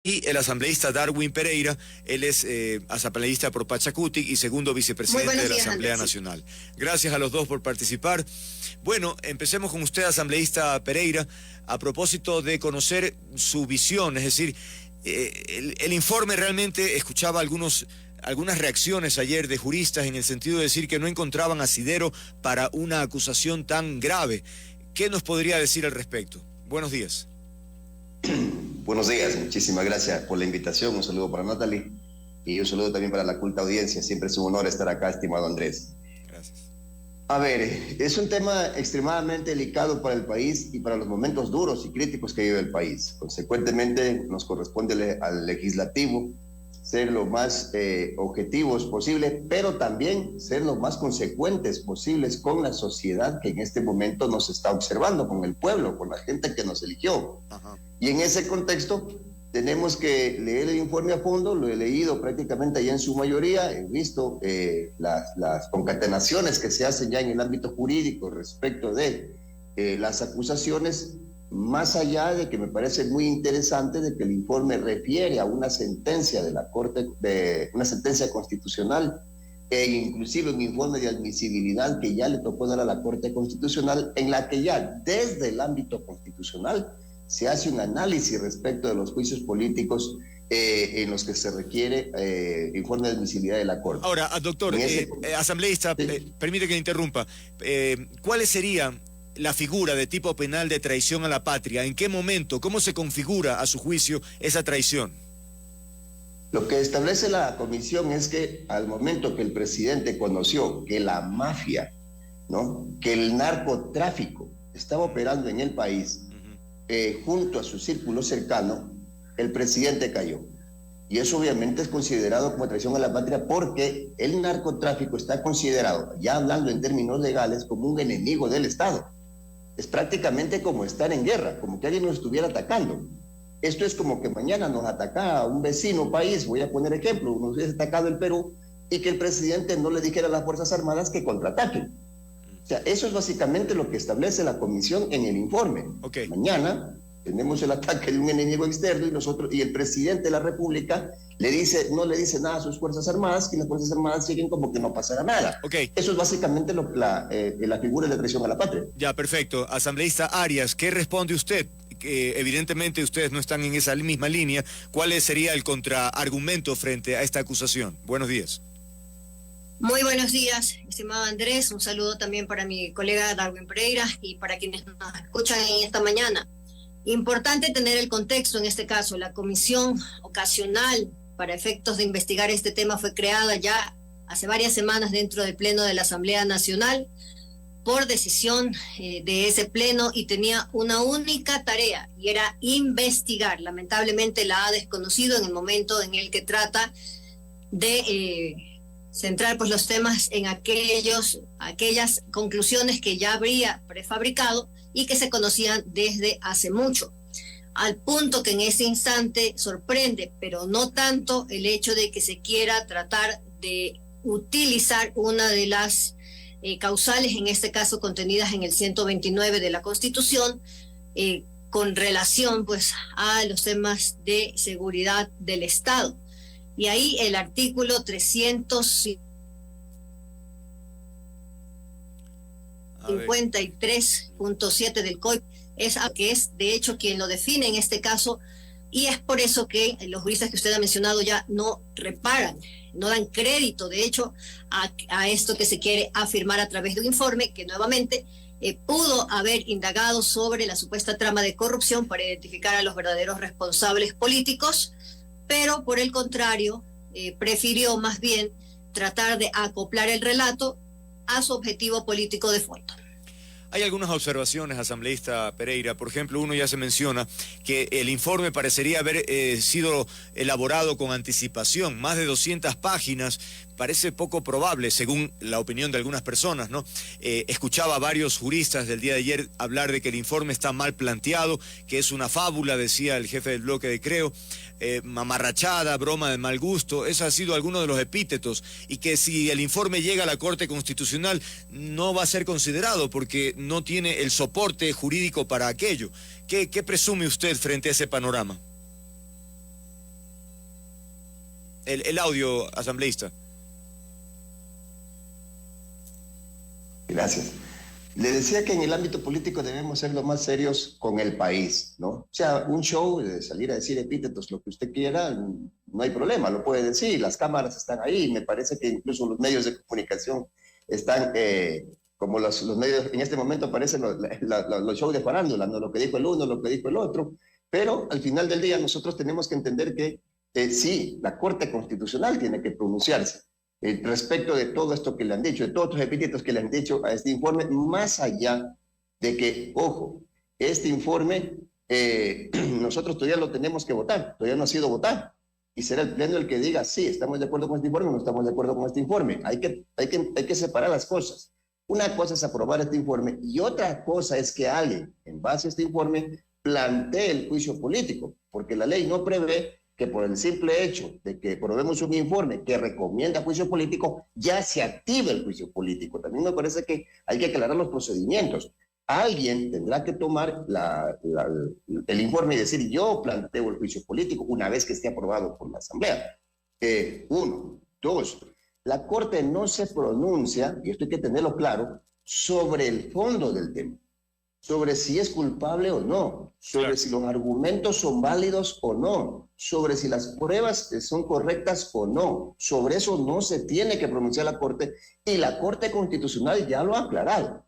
Y el asambleísta Darwin Pereira, él es asambleísta por Pachacutic y segundo vicepresidente de la Asamblea Nacional. Gracias a los dos por participar. Bueno, empecemos con usted, asambleísta Pereira, a propósito de conocer su visión, es decir, el informe realmente escuchaba algunas reacciones ayer de juristas en el sentido de decir que no encontraban asidero para una acusación tan grave. ¿Qué nos podría decir al respecto? Buenos días. Buenos días, muchísimas gracias por la invitación. Un saludo para Natalie y un saludo también para la culta audiencia. Siempre es un honor estar acá, estimado Andrés. Gracias. A ver, es un tema extremadamente delicado para el país y para los momentos duros y críticos que vive el país. Consecuentemente, nos corresponde al legislativo ser lo más objetivos posible, pero también ser lo más consecuentes posibles con la sociedad que en este momento nos está observando, con el pueblo, con la gente que nos eligió. Ajá. Y en ese contexto tenemos que leer el informe a fondo. Lo he leído prácticamente ya en su mayoría, he visto las concatenaciones que se hacen ya en el ámbito jurídico respecto de las acusaciones, más allá de que me parece muy interesante de que el informe refiere a una sentencia de la Corte, una sentencia constitucional, e inclusive un informe de admisibilidad que ya le tocó dar a la Corte Constitucional, en la que ya desde el ámbito constitucional se hace un análisis respecto de los juicios políticos en los que se requiere informe de admisibilidad de la Corte. Ahora, doctor, asambleísta, sí. Permite que interrumpa. ¿Cuáles serían la figura de tipo penal de traición a la patria? ¿En qué momento? ¿Cómo se configura a su juicio esa traición? Lo que establece la comisión es que al momento que el presidente conoció que la mafia, ¿no?, que el narcotráfico estaba operando en el país, junto a su círculo cercano, el presidente cayó. Y eso obviamente es considerado como traición a la patria porque el narcotráfico está considerado, ya hablando en términos legales, como un enemigo del Estado. Es prácticamente como estar en guerra, como que alguien nos estuviera atacando. Esto es como que mañana nos atacara un vecino país, voy a poner ejemplo, nos hubiese atacado el Perú y que el presidente no le dijera a las Fuerzas Armadas que contraataquen. O sea, eso es básicamente lo que establece la comisión en el informe. Okay. Mañana tenemos el ataque de un enemigo externo y el presidente de la República no le dice nada a sus Fuerzas Armadas, y las Fuerzas Armadas siguen como que no pasará nada. Okay. Eso es básicamente la figura de traición a la patria. Ya, perfecto. Asambleísta Arias, ¿qué responde usted? Que evidentemente ustedes no están en esa misma línea. ¿Cuál sería el contraargumento frente a esta acusación? Buenos días. Muy buenos días, estimado Andrés. Un saludo también para mi colega Darwin Pereira y para quienes nos escuchan en esta mañana. Importante tener el contexto en este caso. La comisión ocasional para efectos de investigar este tema fue creada ya hace varias semanas dentro del Pleno de la Asamblea Nacional por decisión de ese Pleno y tenía una única tarea y era investigar. Lamentablemente la ha desconocido en el momento en el que trata de centrar pues los temas en aquellas conclusiones que ya habría prefabricado y que se conocían desde hace mucho, al punto que en este instante sorprende, pero no tanto, el hecho de que se quiera tratar de utilizar una de las causales, en este caso contenidas en el 129 de la Constitución, con relación pues a los temas de seguridad del Estado. Y ahí el artículo 353.7 del COIP es de hecho quien lo define en este caso, y es por eso que los juristas que usted ha mencionado ya no reparan, no dan crédito de hecho a esto que se quiere afirmar a través de un informe que nuevamente pudo haber indagado sobre la supuesta trama de corrupción para identificar a los verdaderos responsables políticos, pero por el contrario prefirió más bien tratar de acoplar el relato a su objetivo político de fondo. Hay algunas observaciones, asambleísta Pereira. Por ejemplo, uno ya se menciona que el informe parecería haber sido elaborado con anticipación, más de 200 páginas. Parece poco probable, según la opinión de algunas personas, ¿no? Escuchaba a varios juristas del día de ayer hablar de que el informe está mal planteado, que es una fábula, decía el jefe del bloque de Creo, mamarrachada, broma de mal gusto. Ese ha sido alguno de los epítetos, y que si el informe llega a la Corte Constitucional no va a ser considerado porque no tiene el soporte jurídico para aquello. ¿Qué presume usted frente a ese panorama? el audio, asambleísta. Gracias. Le decía que en el ámbito político debemos ser lo más serios con el país, ¿no? O sea, un show de salir a decir epítetos, lo que usted quiera, no hay problema, lo puede decir, las cámaras están ahí, me parece que incluso los medios de comunicación están, como los medios, en este momento aparecen los shows de farándula, ¿no? Lo que dijo el uno, lo que dijo el otro, pero al final del día nosotros tenemos que entender que sí, la Corte Constitucional tiene que pronunciarse respecto de todo esto que le han dicho, de todos los epítetos que le han dicho a este informe, más allá de que, ojo, este informe nosotros todavía lo tenemos que votar, todavía no ha sido votado, y será el pleno el que diga, sí, estamos de acuerdo con este informe o no estamos de acuerdo con este informe. Hay que separar las cosas. Una cosa es aprobar este informe y otra cosa es que alguien, en base a este informe, plantee el juicio político, porque la ley no prevé que por el simple hecho de que probemos un informe que recomienda juicio político, ya se active el juicio político. También me parece que hay que aclarar los procedimientos. Alguien tendrá que tomar el informe y decir, yo planteo el juicio político una vez que esté aprobado por la Asamblea. Uno. Dos, la Corte no se pronuncia, y esto hay que tenerlo claro, sobre el fondo del tema, sobre si es culpable o no, sobre si los argumentos son válidos o no, sobre si las pruebas son correctas o no. Sobre eso no se tiene que pronunciar la Corte, y la Corte Constitucional ya lo ha aclarado,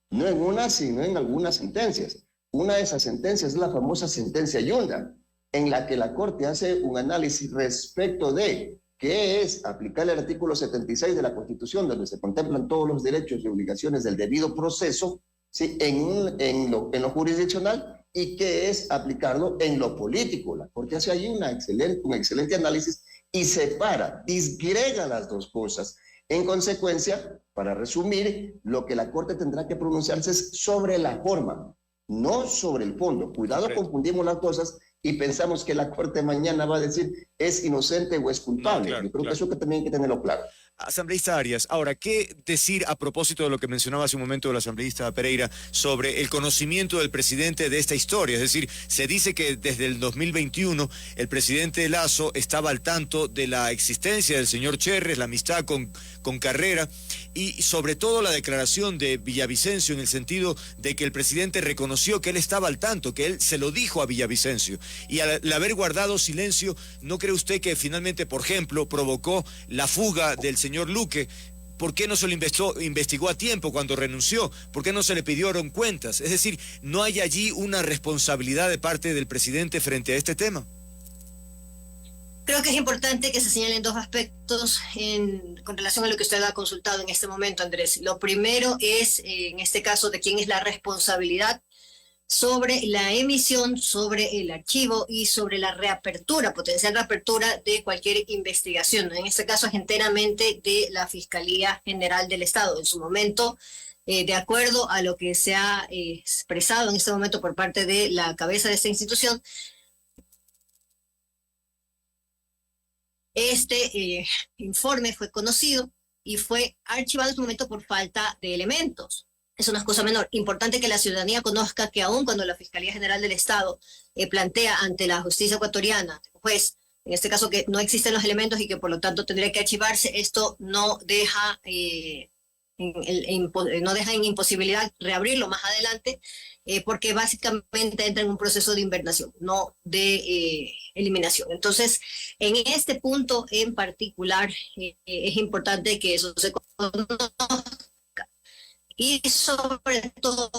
no en una, sino en algunas sentencias. Una de esas sentencias es la famosa sentencia Yunda, en la que la Corte hace un análisis respecto de qué es aplicar el artículo 76 de la Constitución, donde se contemplan todos los derechos y obligaciones del debido proceso, ¿sí? en lo jurisdiccional, y qué es aplicarlo en lo político. La Corte hace ahí un excelente análisis y separa, disgrega las dos cosas. En consecuencia, para resumir, lo que la Corte tendrá que pronunciarse es sobre la forma, no sobre el fondo. Cuidado, confundimos las cosas y pensamos que la Corte mañana va a decir es inocente o es culpable. No, Yo creo que eso que también hay que tenerlo claro. Asambleísta Arias, ahora, ¿qué decir a propósito de lo que mencionaba hace un momento el asambleísta Pereira sobre el conocimiento del presidente de esta historia? Es decir, se dice que desde el 2021 el presidente Lasso estaba al tanto de la existencia del señor Cherres, la amistad con Carrera, y sobre todo la declaración de Villavicencio en el sentido de que el presidente reconoció que él estaba al tanto, que él se lo dijo a Villavicencio. Y al haber guardado silencio, ¿no cree usted que finalmente, por ejemplo, provocó la fuga del señor Luque? ¿Por qué no se lo investigó a tiempo cuando renunció? ¿Por qué no se le pidieron cuentas? Es decir, ¿no hay allí una responsabilidad de parte del presidente frente a este tema? Creo que es importante que se señalen dos aspectos con relación a lo que usted ha consultado en este momento, Andrés. Lo primero es, en este caso, de quién es la responsabilidad sobre la emisión, sobre el archivo y sobre la reapertura, potencial reapertura de cualquier investigación. En este caso es enteramente de la Fiscalía General del Estado. En su momento, de acuerdo a lo que se ha expresado en este momento por parte de la cabeza de esta institución, este informe fue conocido y fue archivado en su momento por falta de elementos. Es una cosa menor. Importante que la ciudadanía conozca que aun cuando la Fiscalía General del Estado plantea ante la justicia ecuatoriana, pues en este caso que no existen los elementos y que por lo tanto tendría que archivarse, esto no deja en imposibilidad reabrirlo más adelante, porque básicamente entra en un proceso de invernación, no de eliminación. Entonces, en este punto en particular, es importante que eso se conozca. Y sobre todo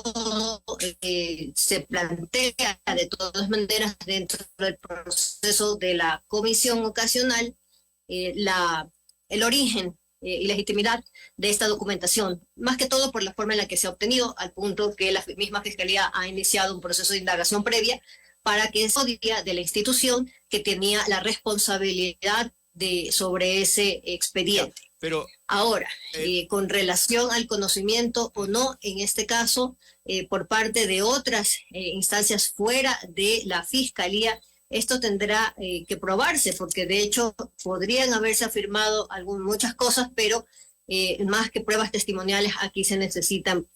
se plantea de todas maneras dentro del proceso de la comisión ocasional el origen y legitimidad de esta documentación, más que todo por la forma en la que se ha obtenido, al punto que la misma Fiscalía ha iniciado un proceso de indagación previa para que se diga de la institución que tenía la responsabilidad sobre ese expediente. Pero ahora, con relación al conocimiento o no, en este caso, por parte de otras instancias fuera de la Fiscalía, esto tendrá que probarse, porque de hecho podrían haberse afirmado muchas cosas, pero más que pruebas testimoniales, aquí se necesitan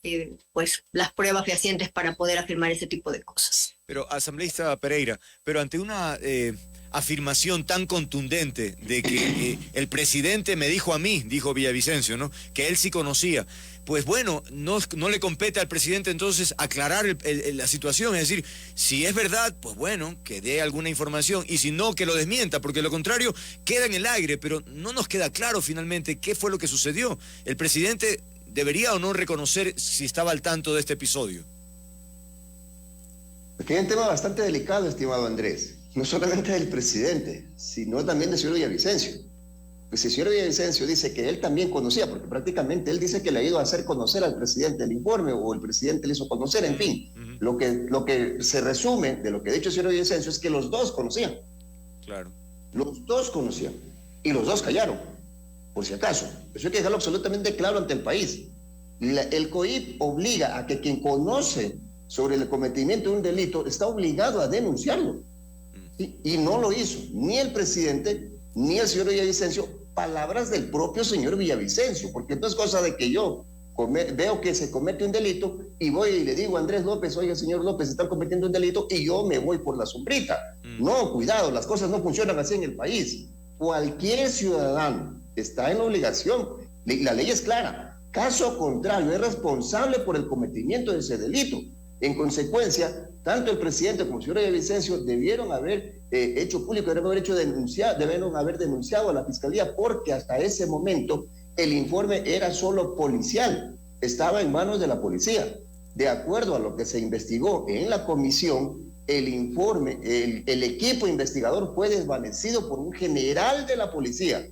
pues las pruebas fehacientes para poder afirmar este tipo de cosas. Pero, asambleísta Pereira, pero ante una afirmación tan contundente de que el presidente me dijo a mí, dijo Villavicencio, ¿no?, que él sí conocía. Pues bueno, no le compete al presidente entonces aclarar la situación, es decir, si es verdad, pues bueno, que dé alguna información, y si no, que lo desmienta, porque lo contrario queda en el aire, pero no nos queda claro finalmente qué fue lo que sucedió. El presidente debería o no reconocer si estaba al tanto de este episodio. Aquí hay un tema bastante delicado, estimado Andrés, no solamente del presidente, sino también del señor Villavicencio. Pues el señor Villavicencio dice que él también conocía, porque prácticamente él dice que le ha ido a hacer conocer al presidente el informe, o el presidente le hizo conocer, en fin. Lo que se resume de lo que ha dicho el señor Villavicencio es que los dos conocían. Claro. Los dos conocían, y los dos callaron, por si acaso. Eso hay que dejarlo absolutamente claro ante el país. El COIP obliga a que quien conoce sobre el cometimiento de un delito está obligado a denunciarlo. ¿Sí? Y no lo hizo ni el presidente ni el señor Villavicencio, palabras del propio señor Villavicencio, porque no es cosa de que yo veo que se comete un delito y voy y le digo a Andrés López, oiga, señor López, están cometiendo un delito, y yo me voy por la sombrita. No, cuidado, las cosas no funcionan así en el país. Cualquier ciudadano está en la obligación, la ley es clara, caso contrario es responsable por el cometimiento de ese delito. En consecuencia, tanto el presidente como el señor Villavicencio debieron haber hecho público, debieron haber denunciado a la fiscalía, porque hasta ese momento el informe era solo policial, estaba en manos de la policía. De acuerdo a lo que se investigó en la comisión, el informe, el equipo investigador fue desvanecido por un general de la policía,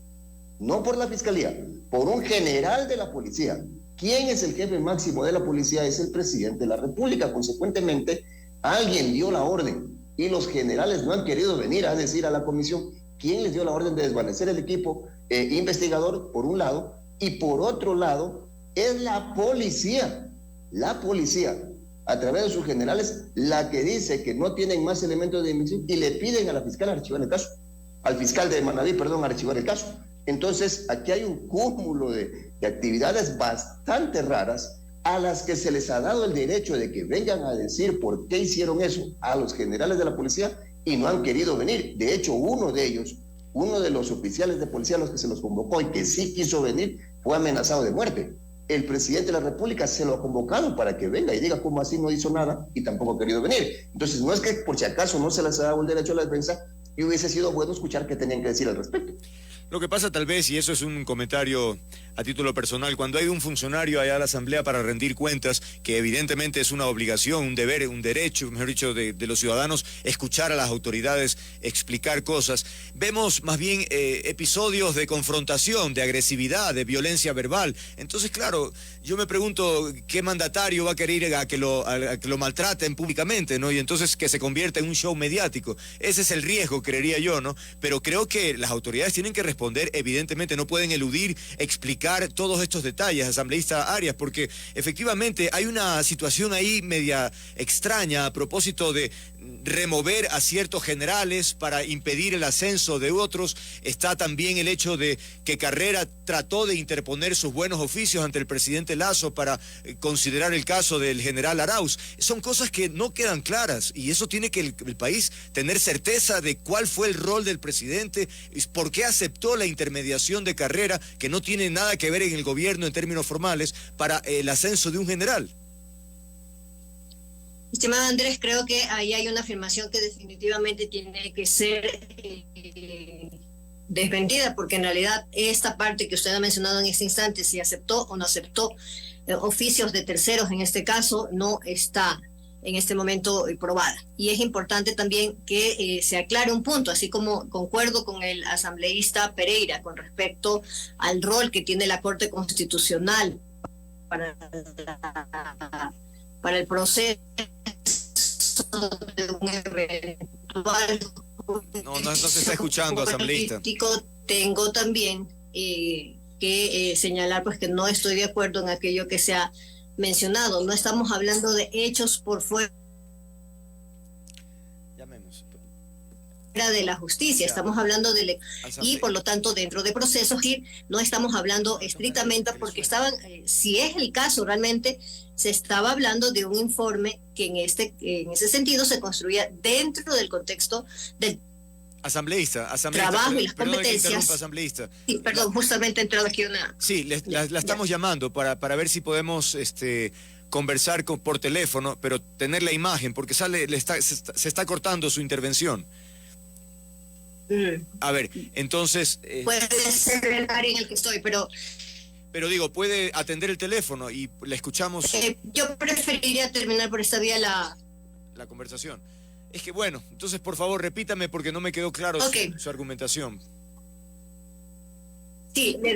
no por la fiscalía, por un general de la policía. ¿Quién es el jefe máximo de la policía? Es el presidente de la República. Consecuentemente, alguien dio la orden y los generales no han querido venir a decir a la comisión quién les dio la orden de desvanecer el equipo investigador, por un lado, y por otro lado, es la policía, a través de sus generales, la que dice que no tienen más elementos de investigación y le piden a la fiscal archivar el caso, al fiscal de Manabí, archivar el caso. Entonces, aquí hay un cúmulo de actividades bastante raras a las que se les ha dado el derecho de que vengan a decir por qué hicieron eso a los generales de la policía y no han querido venir. De hecho, uno de los oficiales de policía a los que se los convocó y que sí quiso venir, fue amenazado de muerte. El presidente de la República se lo ha convocado para que venga y diga cómo así no hizo nada y tampoco ha querido venir. Entonces, no es que por si acaso no se les ha dado el derecho a la defensa, y hubiese sido bueno escuchar qué tenían que decir al respecto. Lo que pasa tal vez, y eso es un comentario a título personal, cuando hay un funcionario allá a la Asamblea para rendir cuentas, que evidentemente es una obligación, un deber, un derecho, mejor dicho, de los ciudadanos, escuchar a las autoridades, explicar cosas, vemos más bien episodios de confrontación, de agresividad, de violencia verbal. Entonces, claro, yo me pregunto qué mandatario va a querer a que lo maltraten públicamente, ¿no? Y entonces que se convierta en un show mediático. Ese es el riesgo, creería yo, ¿no? Pero creo que las autoridades tienen que responder, evidentemente no pueden eludir, explicar todos estos detalles, asambleísta Arias, porque efectivamente hay una situación ahí media extraña a propósito de remover a ciertos generales para impedir el ascenso de otros. Está también el hecho de que Carrera trató de interponer sus buenos oficios ante el presidente Lasso para considerar el caso del general Arauz. Son cosas que no quedan claras y eso tiene que el país tener certeza de cuál fue el rol del presidente, por qué aceptó la intermediación de Carrera, que no tiene nada que ver en el gobierno en términos formales, para el ascenso de un general. Estimado Andrés, creo que ahí hay una afirmación que definitivamente tiene que ser desmentida, porque en realidad esta parte que usted ha mencionado en este instante, si aceptó o no aceptó oficios de terceros, en este caso, no está en este momento probada. Y es importante también que se aclare un punto, así como concuerdo con el asambleísta Pereira con respecto al rol que tiene la Corte Constitucional para el proceso de un eventual... No se está escuchando, asambleísta. Tengo también que señalar pues que no estoy de acuerdo en aquello que se ha mencionado. No estamos hablando de hechos por fuera de la justicia, estamos hablando de y por lo tanto dentro de procesos y no estamos hablando estrictamente porque estaban, si es el caso realmente se estaba hablando de un informe que en ese sentido se construía dentro del contexto del Asambleísta, trabajo y las perdón que competencias. interrumpa, asambleísta. Sí, perdón, justamente he entrado aquí una... Sí, la estamos llamando para ver si podemos conversar por teléfono, pero tener la imagen, porque se está cortando su intervención. A ver, entonces... puede ser el área en el que estoy, pero digo, puede atender el teléfono y le escuchamos yo preferiría terminar por esta vía la conversación. Es que bueno, entonces por favor repítame porque no me quedó claro su argumentación. Sí, le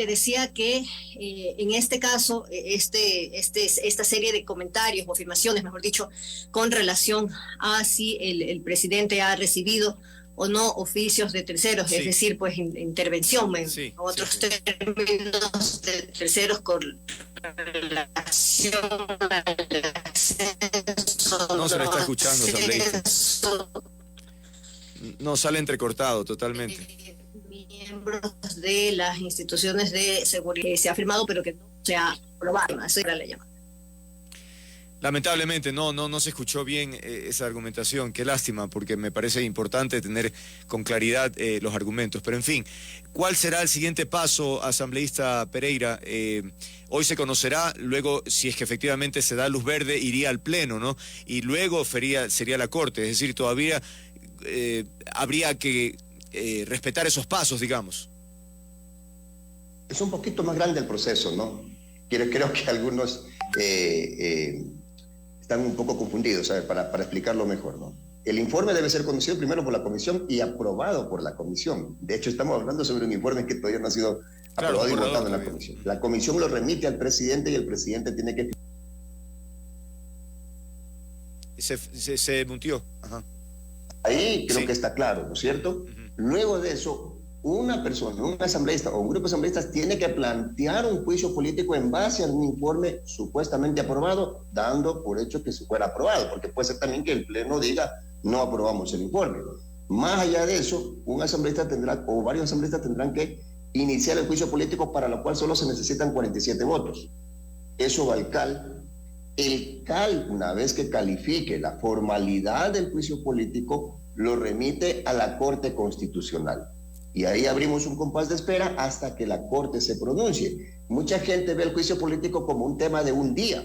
decía que en este caso, esta serie de comentarios o afirmaciones, mejor dicho, con relación a si el presidente ha recibido o no oficios de terceros, es decir, pues intervención en otros términos de terceros con relación al acceso. No se le está escuchando, asambleísta. No, sale entrecortado totalmente. Miembros de las instituciones de seguridad que se ha firmado, pero que no se ha aprobado. Esa era la llamada. Lamentablemente no se escuchó bien esa argumentación. Qué lástima, porque me parece importante tener con claridad los argumentos. Pero en fin, ¿cuál será el siguiente paso, asambleísta Pereira? Hoy se conocerá, luego si es que efectivamente se da luz verde, iría al Pleno, ¿no? Y luego sería la Corte, es decir, todavía habría que respetar esos pasos, digamos. Es un poquito más grande el proceso, ¿no? Creo que algunos están un poco confundidos, ¿sabes? Para explicarlo mejor, ¿no? El informe debe ser conocido primero por la comisión y aprobado por la comisión. De hecho, estamos hablando sobre un informe que todavía no ha sido aprobado y votado en la comisión. La comisión lo remite al presidente y el presidente tiene que... Se mutió. Ajá. Ahí creo que está claro, ¿no es cierto? Luego de eso, una persona, un asambleísta o un grupo de asambleístas tiene que plantear un juicio político en base a un informe supuestamente aprobado, dando por hecho que se fuera aprobado, porque puede ser también que el Pleno diga no aprobamos el informe. Más allá de eso, un asambleísta tendrá, o varios asambleístas tendrán que iniciar el juicio político, para lo cual solo se necesitan 47 votos. Eso va al CAL. El CAL, una vez que califique la formalidad del juicio político, lo remite a la Corte Constitucional. Y ahí abrimos un compás de espera hasta que la Corte se pronuncie. Mucha gente ve el juicio político como un tema de un día.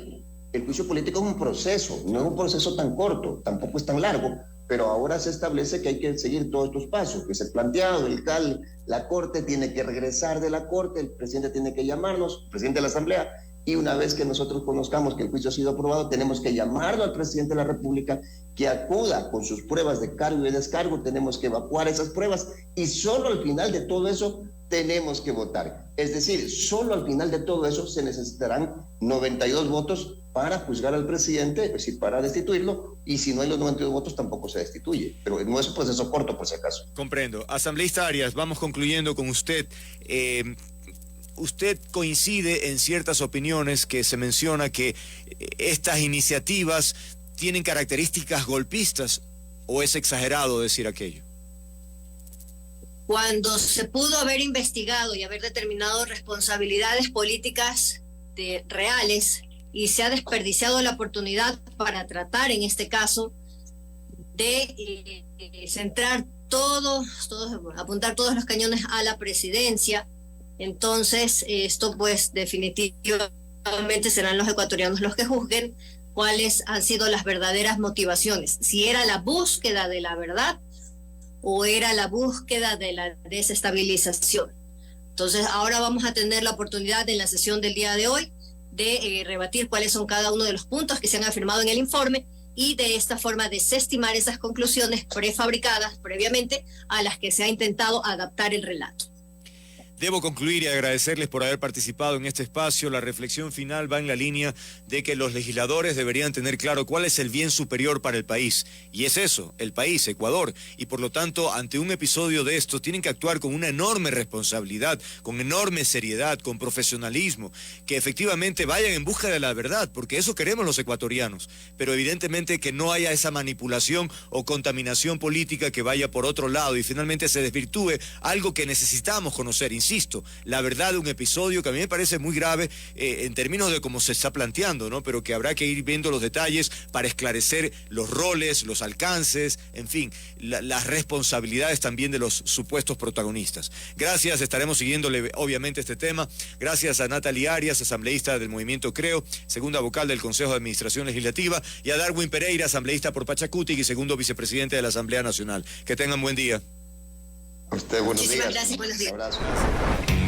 El juicio político es un proceso, no es un proceso tan corto, tampoco es tan largo, pero ahora se establece que hay que seguir todos estos pasos, que es el planteado, el CAL, la Corte tiene que regresar de la Corte, el presidente tiene que llamarnos, el presidente de la Asamblea, y una vez que nosotros conozcamos que el juicio ha sido aprobado, tenemos que llamarlo al presidente de la República que acuda con sus pruebas de cargo y descargo, tenemos que evacuar esas pruebas y solo al final de todo eso tenemos que votar. Es decir, solo al final de todo eso se necesitarán 92 votos para juzgar al presidente, es decir, para destituirlo, y si no hay los 92 votos tampoco se destituye. Pero no es un proceso corto, por si acaso. Comprendo. Asambleísta Arias, vamos concluyendo con usted. Usted coincide en ciertas opiniones que se menciona que estas iniciativas tienen características golpistas, ¿o es exagerado decir aquello? Cuando se pudo haber investigado y haber determinado responsabilidades políticas reales y se ha desperdiciado la oportunidad para tratar en este caso de centrar apuntar todos los cañones a la presidencia, entonces esto pues definitivamente serán los ecuatorianos los que juzguen cuáles han sido las verdaderas motivaciones, si era la búsqueda de la verdad o era la búsqueda de la desestabilización. Entonces ahora vamos a tener la oportunidad en la sesión del día de hoy de rebatir cuáles son cada uno de los puntos que se han afirmado en el informe y de esta forma desestimar esas conclusiones prefabricadas previamente a las que se ha intentado adaptar el relato. Debo concluir y agradecerles por haber participado en este espacio. La reflexión final va en la línea de que los legisladores deberían tener claro cuál es el bien superior para el país. Y es eso, el país, Ecuador. Y por lo tanto, ante un episodio de esto, tienen que actuar con una enorme responsabilidad, con enorme seriedad, con profesionalismo, que efectivamente vayan en busca de la verdad, porque eso queremos los ecuatorianos. Pero evidentemente que no haya esa manipulación o contaminación política que vaya por otro lado y finalmente se desvirtúe algo que necesitamos conocer. Insisto, insisto, la verdad de un episodio que a mí me parece muy grave en términos de cómo se está planteando, ¿no? Pero que habrá que ir viendo los detalles para esclarecer los roles, los alcances, en fin, las responsabilidades también de los supuestos protagonistas. Gracias, estaremos siguiéndole obviamente este tema. Gracias a Natalie Arias, asambleísta del Movimiento Creo, segunda vocal del Consejo de Administración Legislativa, y a Darwin Pereira, asambleísta por Pachacutic y segundo vicepresidente de la Asamblea Nacional. Que tengan buen día. A usted, buenos días. Muchísimas gracias, buenos días. Un abrazo.